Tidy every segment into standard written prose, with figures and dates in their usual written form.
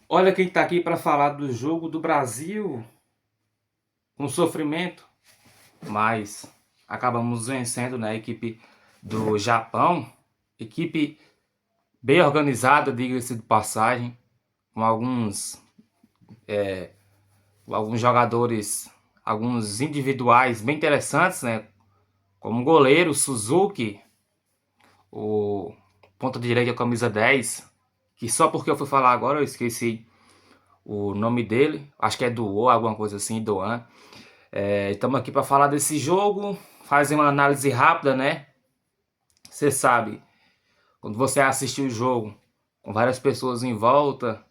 Olha quem está aqui para falar do jogo do Brasil, com sofrimento, mas acabamos vencendo, né, a equipe do Japão, equipe bem organizada, diga-se de passagem, com alguns jogadores, alguns individuais bem interessantes, né, como o goleiro Suzuki, o ponta direita camisa 10, que só porque eu fui falar agora eu esqueci o nome dele, acho que é Duo, alguma coisa assim, Doan. Estamos aqui para falar desse jogo, fazer uma análise rápida, né? Você sabe, quando você assistir o jogo com várias pessoas em volta,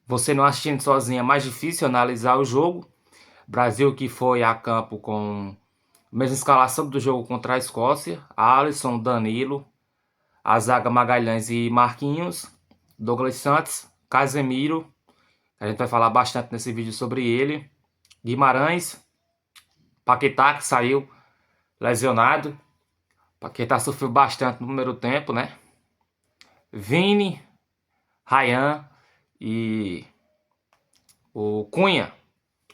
você não assistindo sozinho é mais difícil analisar o jogo. Brasil que foi a campo com a mesma escalação do jogo contra a Escócia: Alisson, Danilo, a zaga Magalhães e Marquinhos, Douglas Santos, Casemiro, a gente vai falar bastante nesse vídeo sobre ele, Guimarães, Paquetá que saiu lesionado. Paquetá sofreu bastante no primeiro tempo, né? Vini, Ryan e o Cunha.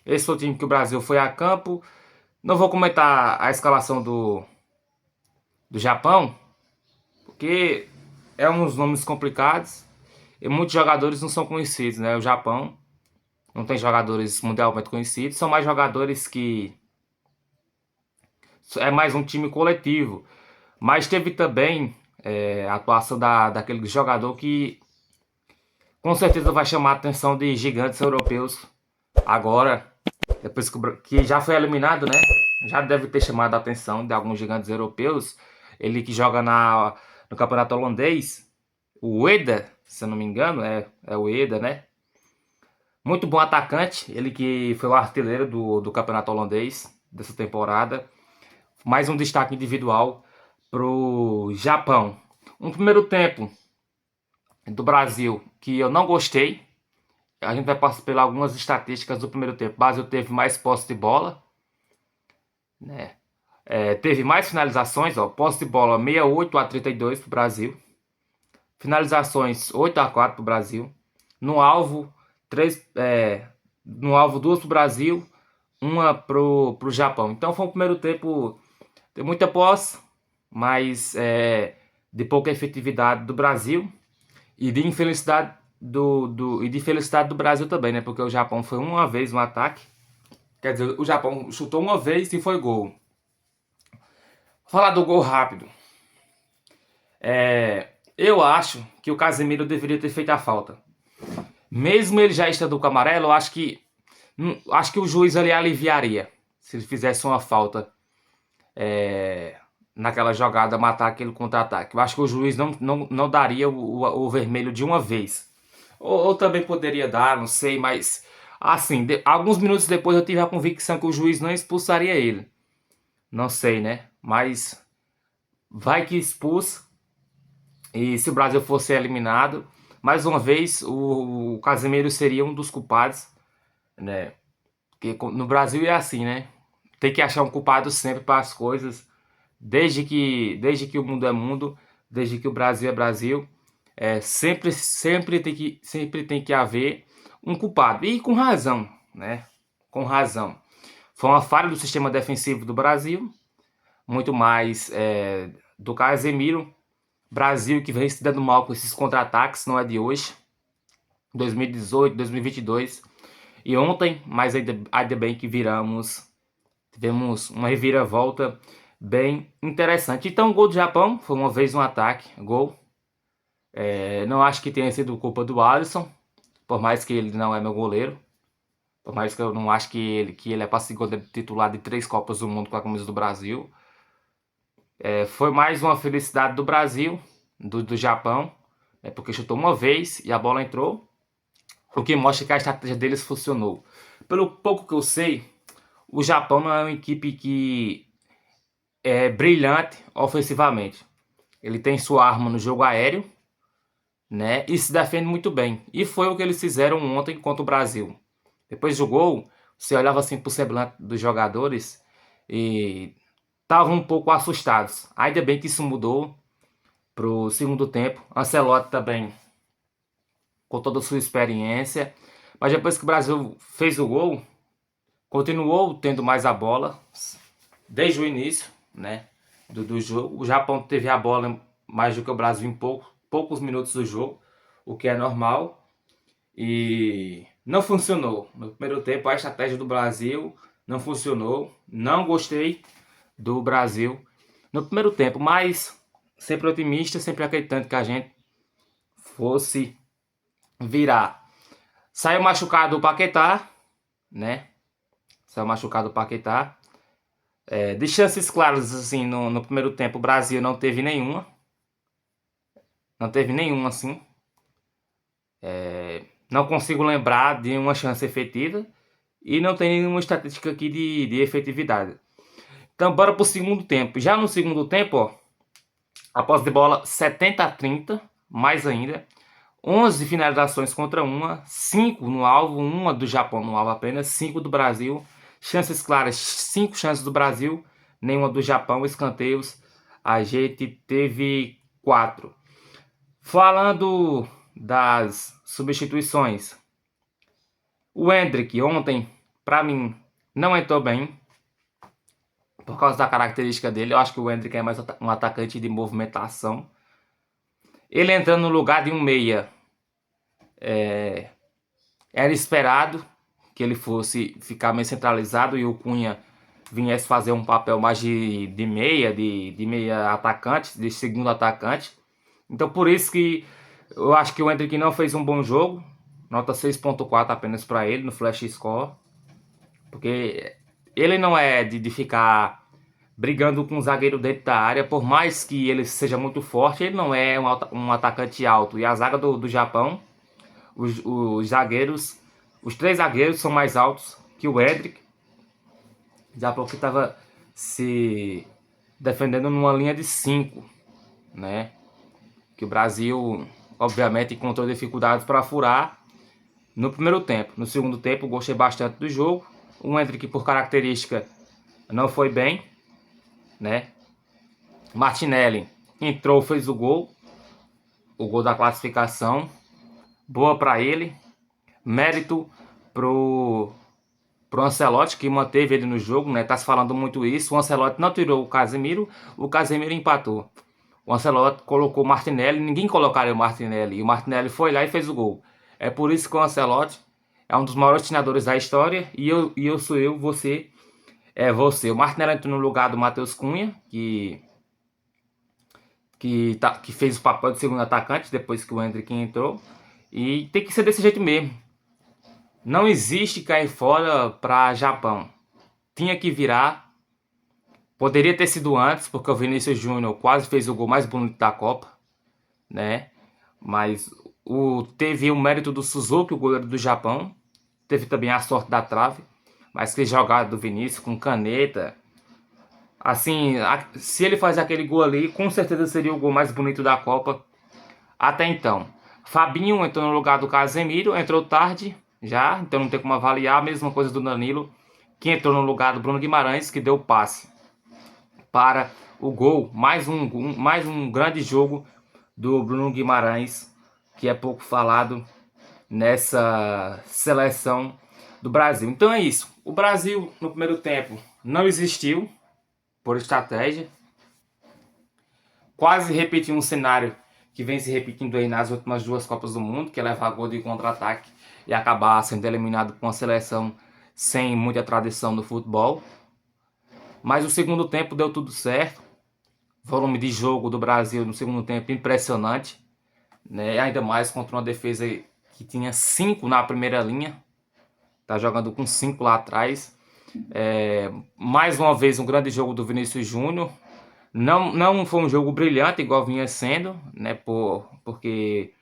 Esse foi o time que o Brasil foi a campo. Não vou comentar a escalação do Japão, porque é uns nomes complicados e muitos jogadores não são conhecidos, né? O Japão não tem jogadores mundialmente conhecidos, são mais jogadores que é mais um time coletivo. Mas teve também a atuação daquele jogador que com certeza vai chamar a atenção de gigantes europeus agora, depois que já foi eliminado, né? Já deve ter chamado a atenção de alguns gigantes europeus. Ele que joga no campeonato holandês, o Ueda, se eu não me engano, é o Ueda, né? Muito bom atacante, ele que foi o artilheiro do campeonato holandês dessa temporada. Mais um destaque individual pro Japão. Um primeiro tempo do Brasil que eu não gostei. A gente vai passar por algumas estatísticas do primeiro tempo. O Brasil teve mais posse de bola, né? Teve mais finalizações, ó. Posse de bola 68 a 32 para o Brasil. Finalizações 8 a 4 para o Brasil. No alvo, 3, no alvo 2 para o Brasil, uma pro Japão. Então foi um primeiro tempo de muita posse, mas de pouca efetividade do Brasil. E de infelicidade e de felicidade do Brasil também, né? Porque o Japão foi uma vez um ataque. Quer dizer, o Japão chutou uma vez e foi gol. Vou falar do gol rápido. Eu acho que o Casemiro deveria ter feito a falta. Mesmo ele já estando com o amarelo, eu acho que o juiz ali aliviaria se ele fizesse uma falta naquela jogada, matar aquele contra-ataque. Eu acho que o juiz não daria o vermelho de uma vez. Ou também poderia dar, não sei, mas assim, alguns minutos depois eu tive a convicção que o juiz não expulsaria ele. Não sei, né? Mas vai que expulsa. E se o Brasil fosse eliminado, mais uma vez o Casemiro seria um dos culpados, né? Porque no Brasil é assim, né? Tem que achar um culpado sempre para as coisas, desde que o mundo é mundo, desde que o Brasil é Brasil, sempre tem que haver um culpado. E com razão, né? Com razão. Foi uma falha do sistema defensivo do Brasil, muito mais do Casemiro. Brasil que vem se dando mal com esses contra-ataques, não é de hoje. 2018, 2022. E ontem, mas ainda bem que tivemos uma reviravolta bem interessante. Então, o gol do Japão foi uma vez um ataque, gol. Não acho que tenha sido culpa do Alisson, por mais que ele não é meu goleiro. Por mais que eu não acho que ele é para ser goleiro titular de 3 Copas do Mundo com a camisa do Brasil. Foi mais uma felicidade do Brasil, do Japão, porque chutou uma vez e a bola entrou, o que mostra que a estratégia deles funcionou. Pelo pouco que eu sei, o Japão não é uma equipe que é brilhante ofensivamente. Ele tem sua arma no jogo aéreo, né, e se defende muito bem. E foi o que eles fizeram ontem contra o Brasil. Depois do gol, você olhava assim pro semblante dos jogadores e estavam um pouco assustados. Ainda bem que isso mudou pro segundo tempo. Ancelotti também com toda a sua experiência. Mas depois que o Brasil fez o gol, continuou tendo mais a bola desde o início, né, do jogo. O Japão teve a bola mais do que o Brasil em poucos minutos do jogo, o que é normal. E não funcionou. No primeiro tempo, a estratégia do Brasil não funcionou. Não gostei do Brasil no primeiro tempo, mas sempre otimista, sempre acreditando que a gente fosse virar. Saiu machucado o Paquetá, né? Saiu machucado o Paquetá. De chances claras, assim, no primeiro tempo, o Brasil não teve nenhuma. Não teve nenhuma, assim. Não consigo lembrar de uma chance efetiva. E não tem nenhuma estatística aqui de efetividade. Então, bora pro segundo tempo. Já no segundo tempo, ó, a posse de bola 70-30, mais ainda. 11 finalizações contra uma, 5 no alvo, uma do Japão no alvo apenas, 5 do Brasil. Chances claras, 5 chances do Brasil, nenhuma do Japão. Escanteios, a gente teve 4. Falando das substituições, o Endrick ontem, para mim, não entrou bem. Por causa da característica dele, eu acho que o Endrick é mais um atacante de movimentação. Ele entrando no lugar de um meia, era esperado que ele fosse ficar meio centralizado e o Cunha viesse fazer um papel mais de meia, de meia atacante, de segundo atacante. Então por isso que eu acho que o Endrick não fez um bom jogo. Nota 6.4 apenas para ele no Flash Score. Porque ele não é de ficar brigando com o zagueiro dentro da área. Por mais que ele seja muito forte, ele não é um atacante alto. E a zaga do Japão, os zagueiros, os 3 zagueiros são mais altos que o Endrick. O Japão que estava se defendendo numa linha de 5, né? Que o Brasil, obviamente, encontrou dificuldades para furar no primeiro tempo. No segundo tempo, gostei bastante do jogo. O Endrick, por característica, não foi bem, né? Martinelli entrou, fez o gol da classificação. Boa para ele. Mérito pro Ancelotti, que manteve ele no jogo, né? Tá se falando muito isso. O Ancelotti não tirou o Casemiro empatou. O Ancelotti colocou o Martinelli, ninguém colocaria o Martinelli. E o Martinelli foi lá e fez o gol. É por isso que o Ancelotti é um dos maiores treinadores da história. E eu sou eu, você é você. O Martinelli entrou no lugar do Matheus Cunha, que fez o papel de segundo atacante depois que o Endrick entrou. E tem que ser desse jeito mesmo. Não existe cair fora para Japão. Tinha que virar. Poderia ter sido antes, porque o Vinícius Júnior quase fez o gol mais bonito da Copa, né? Mas teve o mérito do Suzuki, o goleiro do Japão. Teve também a sorte da trave. Mas que jogada do Vinícius com caneta. Assim, se ele faz aquele gol ali, com certeza seria o gol mais bonito da Copa até então. Fabinho entrou no lugar do Casemiro, entrou tarde já, então não tem como avaliar. A mesma coisa do Danilo, que entrou no lugar do Bruno Guimarães, que deu o passe para o gol. Mais um grande jogo do Bruno Guimarães, que é pouco falado nessa seleção do Brasil. Então é isso. O Brasil no primeiro tempo não existiu por estratégia. Quase repetiu um cenário que vem se repetindo aí nas últimas 2 Copas do Mundo, que é levar gol de contra-ataque e acabar sendo eliminado com uma seleção sem muita tradição no futebol. Mas o segundo tempo deu tudo certo. Volume de jogo do Brasil no segundo tempo impressionante, né? Ainda mais contra uma defesa que tinha 5 na primeira linha. Tá jogando com 5 lá atrás. Mais uma vez um grande jogo do Vinícius Júnior. Não foi um jogo brilhante igual vinha sendo, né? Porque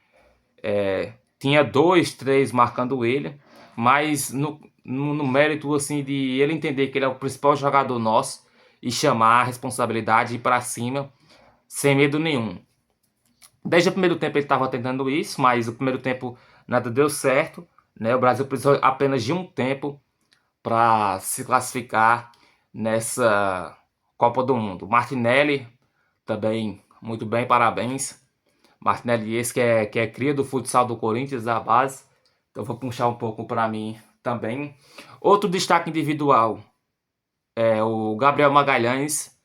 tinha 2, 3 marcando ele. Mas no mérito assim de ele entender que ele é o principal jogador nosso e chamar a responsabilidade e ir para cima sem medo nenhum. Desde o primeiro tempo ele estava tentando isso, mas o primeiro tempo nada deu certo, né? O Brasil precisou apenas de um tempo para se classificar nessa Copa do Mundo. Martinelli também muito bem, parabéns. Martinelli, esse que é cria do futsal do Corinthians, da base. Então vou puxar um pouco para mim também. Outro destaque individual é o Gabriel Magalhães,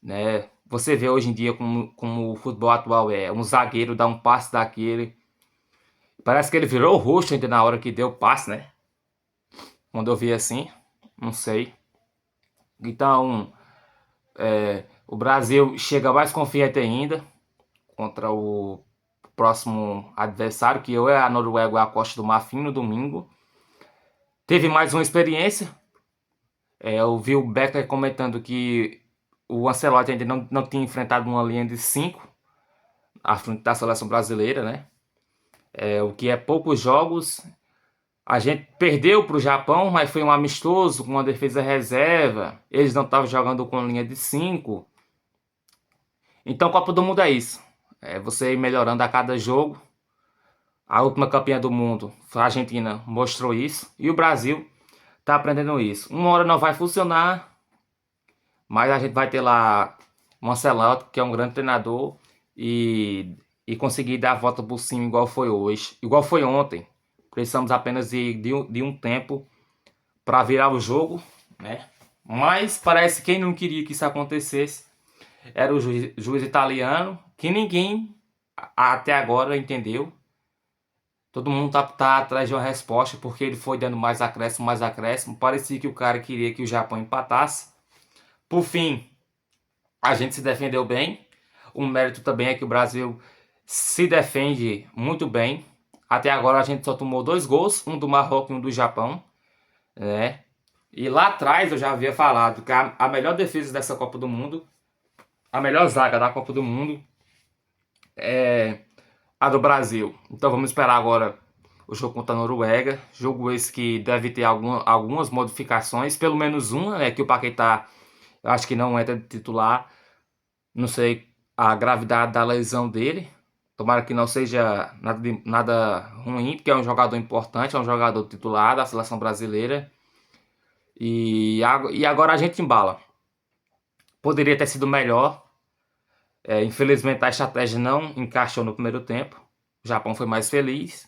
né? Você vê hoje em dia como o futebol atual é. Um zagueiro dá um passe daquele. Parece que ele virou o rosto ainda na hora que deu o passe, né? Quando eu vi assim, não sei. Então, o Brasil chega mais confiante ainda contra o próximo adversário, que é a Noruega ou a Costa do Marfim no domingo. Teve mais uma experiência. Eu vi o Becker comentando que o Ancelotti ainda não tinha enfrentado uma linha de 5 à frente da seleção brasileira, né? O que é poucos jogos. A gente perdeu para o Japão, mas foi um amistoso com uma defesa reserva. Eles não estavam jogando com linha de 5. Então, Copa do Mundo é isso. É você ir melhorando a cada jogo. A última campeã do mundo, a Argentina, mostrou isso. E o Brasil está aprendendo isso. Uma hora não vai funcionar, mas a gente vai ter lá o Ancelotti, que é um grande treinador, e conseguir dar a volta por cima igual foi hoje, igual foi ontem. Precisamos apenas de um tempo para virar o jogo, né? Mas parece que quem não queria que isso acontecesse era o juiz italiano, que ninguém até agora entendeu. Todo mundo tá atrás de uma resposta, porque ele foi dando mais acréscimo, mais acréscimo. Parecia que o cara queria que o Japão empatasse. Por fim, a gente se defendeu bem. O mérito também é que o Brasil se defende muito bem. Até agora a gente só tomou 2 gols, um do Marrocos e um do Japão, né? E lá atrás eu já havia falado que a melhor defesa dessa Copa do Mundo, a melhor zaga da Copa do Mundo é a do Brasil. Então vamos esperar agora o jogo contra a Noruega. Jogo esse que deve ter algumas modificações, pelo menos uma, né? Que o Paquetá, eu acho que não entra de titular. Não sei a gravidade da lesão dele. Tomara que não seja nada ruim, porque é um jogador importante, é um jogador titular da seleção brasileira. E agora a gente embala. Poderia ter sido melhor. Infelizmente a estratégia não encaixou no primeiro tempo. O Japão foi mais feliz.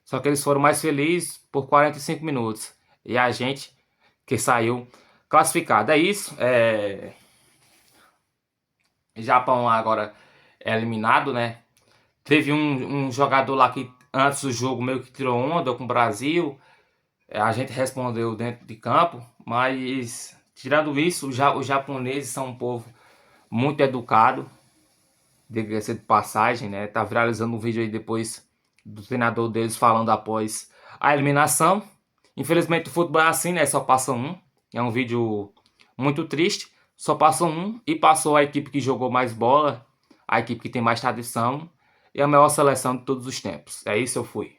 Só que eles foram mais felizes por 45 minutos. E a gente que saiu classificado. É isso. Japão agora é eliminado, né? Teve um jogador lá que antes do jogo meio que tirou onda com o Brasil. A gente respondeu dentro de campo. Mas tirando isso, os japoneses são um povo muito educado. Diga-se de passagem, né? Tá viralizando um vídeo aí depois do treinador deles falando após a eliminação. Infelizmente o futebol é assim, né? Só passa um. É um vídeo muito triste. Só passou um e passou a equipe que jogou mais bola, a equipe que tem mais tradição e a maior seleção de todos os tempos. É isso, eu fui.